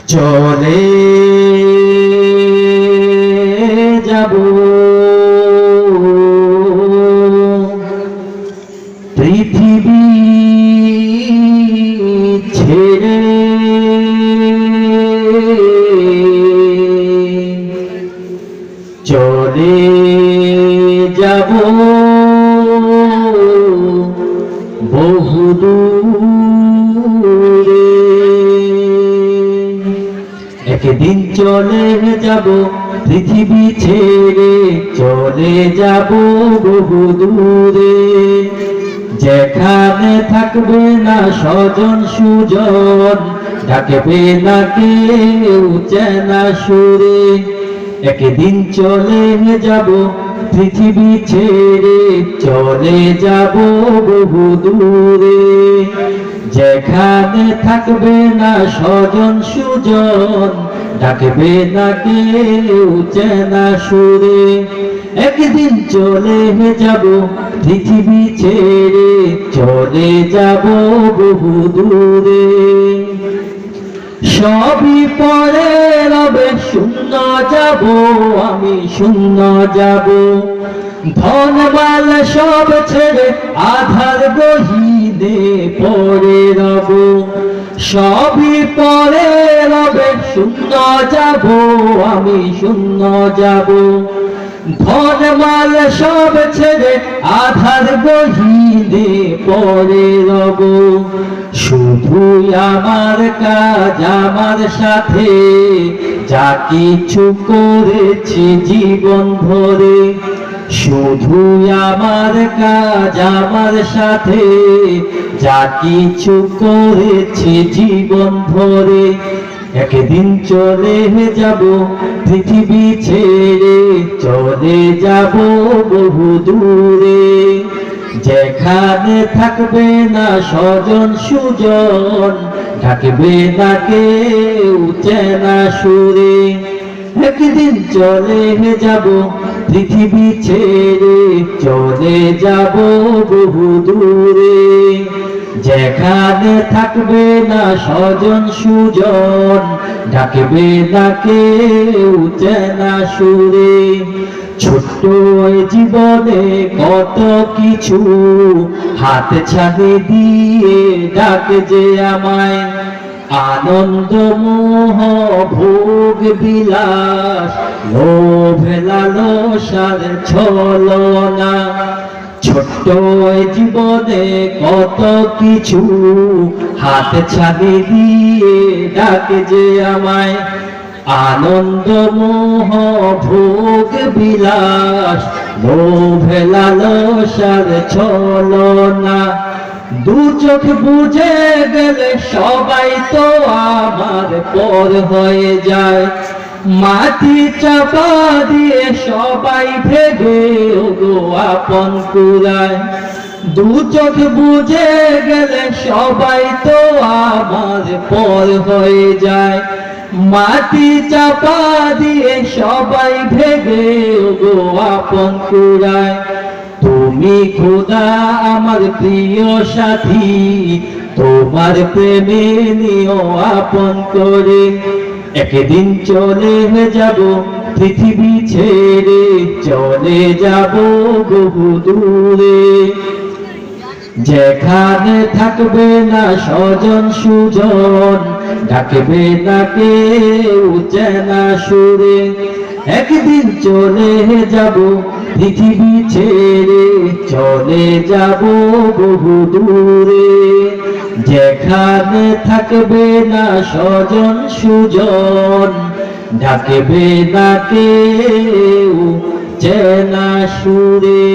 চলে যাব পৃথিবী ছেড়ে, চলে যাব বহুদূরে। একদিন চলে যাব পৃথিবী ছেড়ে, চলে যাব বহুদূরে। যেখানে থাকবে না স্বজন সুজন, ডাকবে না কেউ চেনা সুরে। একদিন চলে যাব পৃথিবী ছেড়ে, চলে যাব বহুদূরে। যেখানে থাকবে না স্বজন সুজন, ডাকবে না কেউ চেনা সুরে। একদিন চলে যাব পৃথিবী ছেড়ে, চলে যাব বহুদূরে। সবই পরে রবে, শূন্য যাব আমি, শূন্য যাব। ধনমাল সব ছেড়ে আধার গহীনে পড়ে রব। সবই পরে রবে, শূন্য যাব আমি, শূন্য যাব। ধনমাল সব ছেড়ে আধার গহীনে পড়ে রব। শুধু আমার কাজ আমার সাথে, যা কিছু করেছি জীবন ভরে। শুধু আমার কাজ আমার সাথে, যা কিছু করেছি জীবন ভরে। একদিন চলে যাব পৃথিবী ছেড়ে, চলে যাব বহুদূরে। যেখানে থাকবে না স্বজন সুজন, ডাকবে না কেউ চেনা সুরে। একদিন চলে যাব পৃথিবী ছেড়ে, চলে যাব বহুদূরে। যেখানে থাকবে না স্বজন সুজন, ডাকবে না কেউ চেনা সুরে। ছোট্ট জীবনে কত কিছু হাত ছাড়ে দিয়ে ডাকে যে আমায়। আনন্দ মোহ ভোগ বিলাস, লোভ লালসার ছলনা। ছোট্ট জীবনে কত কিছু হাত ছাড়ে দিয়ে ডাকে যে আমায়। আনন্দ মোহ ভোগ বিলাস, লোভ লালসার ছলনা। দু চোখ বুঝে গেলে সবাই তো আমার পর হয়ে যায়। মাটি চাপা দিয়ে সবাই ভেবে ওগো আপন কুড়ায়। দু চোখ বুঝে গেলে সবাই তো আমার পর হয়ে যায়। মাটি চাপা দিয়ে সবাই ভেবে ওগো আপন কুড়ায়। তুমি খোদা আমার প্রিয় সাথী, তোমার প্রেমে নিও আপন করে। একদিন চলে যাব পৃথিবী ছেড়ে, চলে যাব বহুদূরে। যেখানে থাকবে না স্বজন সুজন, ডাকবে না কেউ চেনা সুরে। একদিন চলে যাব পৃথিবী ছেড়ে, চলে যাব বহুদূরে। যেখানে থাকবে না স্বজন সুজন, ডাকবে না কেউ চেনা সুরে।